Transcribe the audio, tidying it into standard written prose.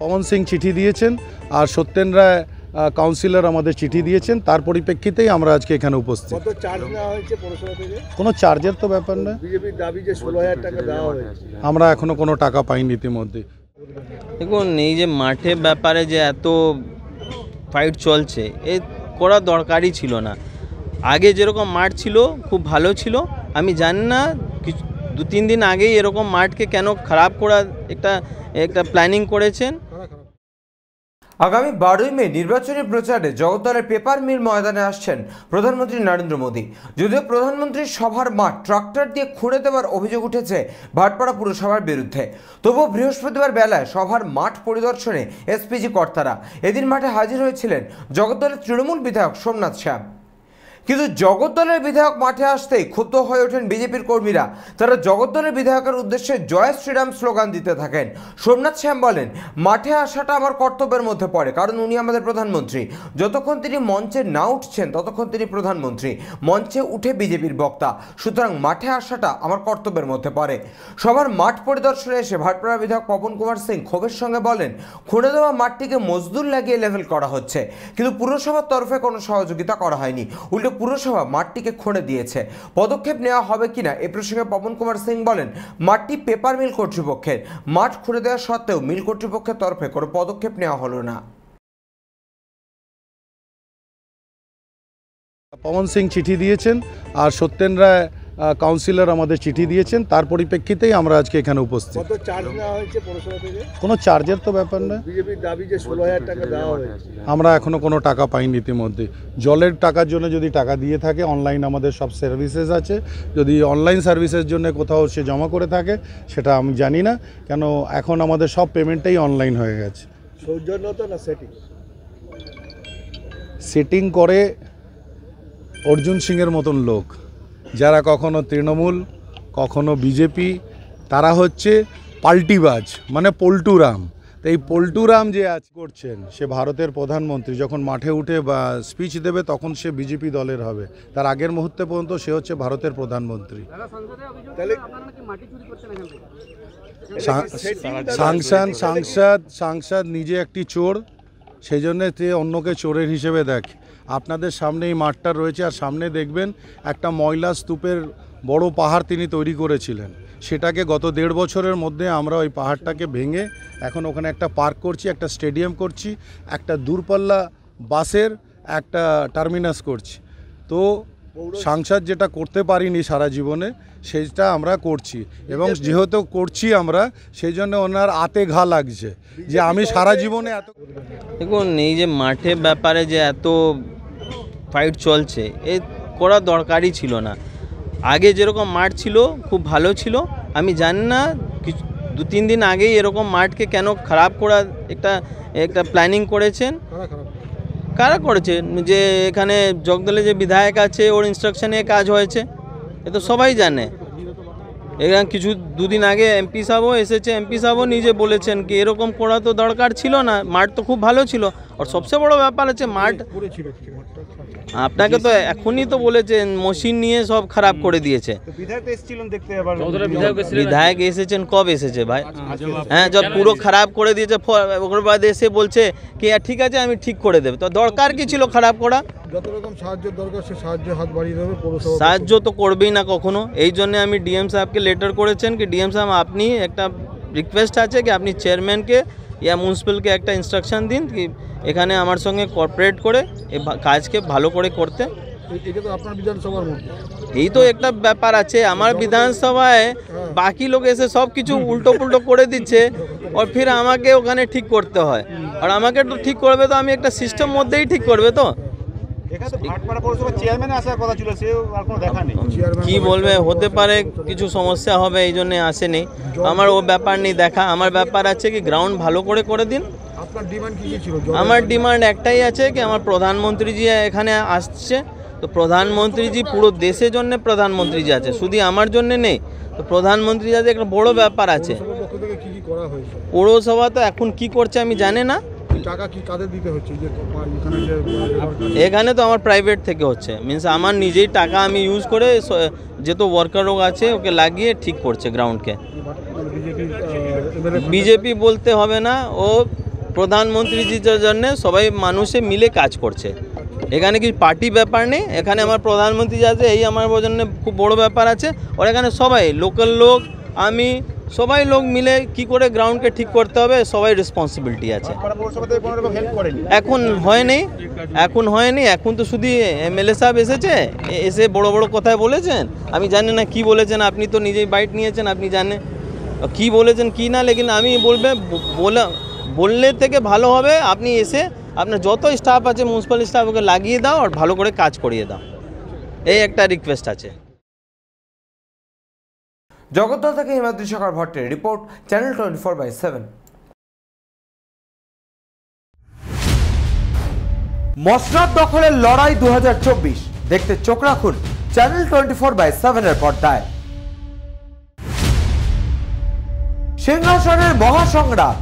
পবন সিং চিঠি দিয়েছেন আর সত্যেন রায় কাউন্সিলর আমাদের চিঠি দিয়েছেন, তার পরিপ্রেক্ষিতেই আমরা আজকে এখানে উপস্থিত। কত চার্জ নেওয়া হয়েছে পৌরসভা থেকে? কোনো চার্জের তো ব্যাপার না। বিজেপির দাবি যে 16,000 টাকা দেওয়া হয়েছে। আমরা এখনো কোনো টাকা পাইনি ইতিমধ্যে। দেখুন, এই যে মাঠের ব্যাপারে যে এত ফাইট চলছে, এ করা দরকারই ছিল না। আগে যেরকম মাঠ ছিল খুব ভালো ছিল। আমি জানি না কিছু 2-3 দিন আগেই এরকম মাঠকে কেন খারাপ করার একটা প্ল্যানিং করেছেন। আগামী 12ই মে নির্বাচনী প্রচারে জগদ্দলের পেপার মিল ময়দানে আসছেন প্রধানমন্ত্রী নরেন্দ্র মোদী। যদিও প্রধানমন্ত্রীর সভার মাঠ ট্রাক্টর দিয়ে খুঁড়ে দেওয়ার অভিযোগ উঠেছে ভাটপাড়া পুরসভার বিরুদ্ধে, তবুও বৃহস্পতিবার বেলায় সভার মাঠ পরিদর্শনে এসপিজি কর্তারা এদিন মাঠে হাজির হয়েছিলেন জগদ্দলের তৃণমূল বিধায়ক সোমনাথ শ্যাম। কিন্তু জগদ্দলের বিধায়ক মাঠে আসতেই ক্ষুব্ধ হয়ে ওঠেন বিজেপির কর্মীরা। তারা জগদ্দলের বিধায়কের উদ্দেশ্যে জয় শ্রীরাম স্লোগান দিতে থাকেন। সোমনাথ শ্যাম বলেন, মাঠে আসাটা আমার কর্তব্যের মধ্যে পড়ে, কারণ উনি আমাদের প্রধানমন্ত্রী। যতক্ষণ তিনি মঞ্চে না উঠছেন ততক্ষণ তিনি প্রধানমন্ত্রী, মঞ্চে উঠে বিজেপির বক্তা, সুতরাং মাঠে আসাটা আমার কর্তব্যের মধ্যে পড়ে। সবার মাঠ পরিদর্শনে এসে ভাটপাড়া বিধায়ক পবন কুমার সিং ক্ষোভের সঙ্গে বলেন, খুঁড়ে দেওয়া মাঠটিকে মজদুর লাগিয়ে লেভেল করা হচ্ছে, কিন্তু পুরসভার তরফে কোনো সহযোগিতা করা হয়নি, উল্টে পুরসভা মাঠটিকে খুঁড়ে দিয়েছে। পদক্ষেপ নেওয়া হবে কিনা এ প্রসঙ্গে পবন কুমার সিং বলেন, মাঠটি পেপার মিল কর্তৃপক্ষের, মাঠ খুঁড়ে দেওয়া সত্ত্বেও মিল কর্তৃপক্ষের তরফে কোনো পদক্ষেপ নেওয়া হলো না। পবন সিং চিঠি দিয়েছেন আর সত্যেন রায় কাউন্সিলর আমাদের চিঠি দিয়েছেন, তার পরিপ্রেক্ষিতেই আমরা আজকে এখানে উপস্থিত। কত চার্জ নেওয়া হয়েছে পৌরসভা থেকে? কোনো চার্জের তো ব্যাপার না। বিজেপির দাবি যে 16,000 টাকা দেওয়া হয়েছে। আমরা এখনো কোনো টাকা পাইনি ইতিমধ্যে। জলের টাকার জন্য যদি টাকা দিয়ে থাকে, অনলাইন আমাদের সব সার্ভিসেস আছে, যদি অনলাইন সার্ভিসের জন্য কোথাও সে জমা করে থাকে সেটা আমি জানি না, কেন এখন আমাদের সব পেমেন্টটাই অনলাইন হয়ে গেছে। সৌজন্যত না সেটিং? সেটিং করে অর্জুন সিংয়ের মতন লোক, যারা কখনো তৃণমূল কখনো বিজেপি, তারা হচ্ছে পাল্টিবাজ, মানে পল্টুরাম। তো এই পল্টুরাম যে আজ করছেন, সে ভারতের প্রধানমন্ত্রী, যখন মাঠে উঠে বা স্পিচ দেবে তখন সে বিজেপি দলের হবে, তার আগের মুহূর্তে পর্যন্ত সে হচ্ছে ভারতের প্রধানমন্ত্রী। সাংসদ নিজে একটি চোর, সেই জন্যে সে অন্যকে চোরের হিসেবে দেখে। আপনাদের সামনে এই মাঠটা রয়েছে, আর সামনে দেখবেন একটা ময়লা স্তূপের বড় পাহাড় তিনি তৈরি করেছিলেন। সেটাকে গত 1.5 বছরের মধ্যে আমরা ওই পাহাড়টাকে ভেঙে এখন ওখানে একটা পার্ক করছি, একটা স্টেডিয়াম করছি, একটা দূরপাল্লা বাসের একটা টার্মিনাস করছি। তো সাংসদ যেটা করতে পারিনি সারা জীবনে, সেটা আমরা করছি, এবং যেহেতু করছি আমরা, সেই জন্য ওনার আতে ঘা লাগছে যে আমি সারা জীবনে এত। দেখুন, এই যে মাঠের ব্যাপারে যে এত ফাইট চলছে, এ করা দরকারই ছিল না। আগে যেরকম মাঠ ছিল খুব ভালো ছিল। আমি জানি না কিছু 2-3 দিন আগেই এরকম মাঠকে কেন খারাপ করার একটা প্ল্যানিং করেছেন। কারা করেছে? যে এখানে জগদলে যে বিধায়ক আছে, ওর ইনস্ট্রাকশনে কাজ হয়েছে, এ তো সবাই জানে। এখানে কিছু 2 দিন আগে এমপি সাহেবও এসেছে, এমপি সাহেবও নিজে বলেছেন কি এরকম করা তো দরকার ছিল না, মাঠ তো খুব ভালো ছিল। আর সবচেয়ে বড় ব্যাপার হচ্ছে মাঠ, আপনাকে তো এখনই তো বলেছেন মেশিন নিয়ে সব খারাপ করে দিয়েছে। বিধায়ক এসেছেন, কবে এসেছে ভাই? হ্যাঁ, যখন পুরো খারাপ করে দিয়েছে, ওর বাদে এসে বলছে কি ঠিক আছে আমি ঠিক করে দেব। তো দরকার কি ছিল খারাপ করা? যত রকম সাহায্য দরকার সে সাহায্য হাত বাড়িয়ে দেবে পৌরসভা। সাহায্য তো করবেই না কখনো। এই জন্য আমি ডিএম সাহেবকে লেটার করেছেন কি ডিএম সাহেব আপনি একটা রিকোয়েস্ট আছে কি আপনি চেয়ারম্যানকে या म्यूनिसिपलকে একটা ইনস্ট্রাকশন দিন কি এখানে আমার সঙ্গে কোঅপারেট করে এই কাজকে ভালো করে করতে। এটা তো আপনার বিধানসভার মধ্যে, এই তো একটা ব্যাপার আছে। আমার বিধানসভায় বাকি লোক এসে সব কিছু উল্টো পুল্টো করে দিচ্ছে, আর ফির আমাকে ওখানে ঠিক করতে হয়। আর আমাকে তো ঠিক করবে তো আমি একটা সিস্টেম মধ্যেই ঠিক করবে তো। কি বলবে, হতে পারে কিছু সমস্যা হবে, এই জন্য আসেনি। আমার ও ব্যাপার নেই দেখা, আমার ব্যাপার আছে কি গ্রাউন্ড ভালো করে দিন। আমার ডিমান্ড একটাই আছে কি আমার প্রধানমন্ত্রীজি এখানে আসছে, তো প্রধানমন্ত্রীজি পুরো দেশের জন্য প্রধানমন্ত্রীজি আছে, শুধু আমার জন্য নেই। তো প্রধানমন্ত্রী যাতে একটা বড় ব্যাপার আছে। পৌরসভা তো এখন কি করছে আমি জানি না। টাকা কি কাদের দিতে হচ্ছে? এখানে তো আমার প্রাইভেট থেকে হচ্ছে, মিনস আমার নিজেই টাকা আমি ইউজ করে যে তো ওয়ার্কারও আছে ওকে লাগিয়ে ঠিক করছে গ্রাউন্ডকে। বিজেপি বলতে হবে না, ও প্রধানমন্ত্রীজির জন্য সবাই মানুষে মিলে কাজ করছে। এখানে কি পার্টি ব্যাপার নেই, এখানে আমার প্রধানমন্ত্রী আছে, এই আমার জন্য খুব বড় ব্যাপার আছে। আর এখানে সবাই লোকাল লোক, আমি সবাই লোক মিলে কি করে গ্রাউন্ডকে ঠিক করতে হবে, সবাই রেসপন্সিবিলিটি আছে। এখন হয়নি, এখন তো শুধু এমএলএ সাহেব এসে বড় বড় কথায় বলেছেন। আমি জানি না কি বলেছেন, আপনি তো নিজেই বাইট নিয়েছেন, আপনি জানেন কি বলেছেন কি না। লেকিন আমি বললে থেকে ভালো হবে আপনি এসে আপনার যত স্টাফ আছে মিউনিসিপ্যাল স্টাফকে লাগিয়ে দাও আর ভালো করে কাজ করিয়ে দাও, এই একটা রিকোয়েস্ট আছে। জগদ্দল থেকে হিমাদ্রি শেখর ভট্টের রিপোর্ট, চ্যানেল 24/7। মসনদ দখলের লড়াই 2024 দেখতে চোখ রাখুন চ্যানেল 24/7 এর পর্দায়। সিংহাসনের মহাসংগ্রাম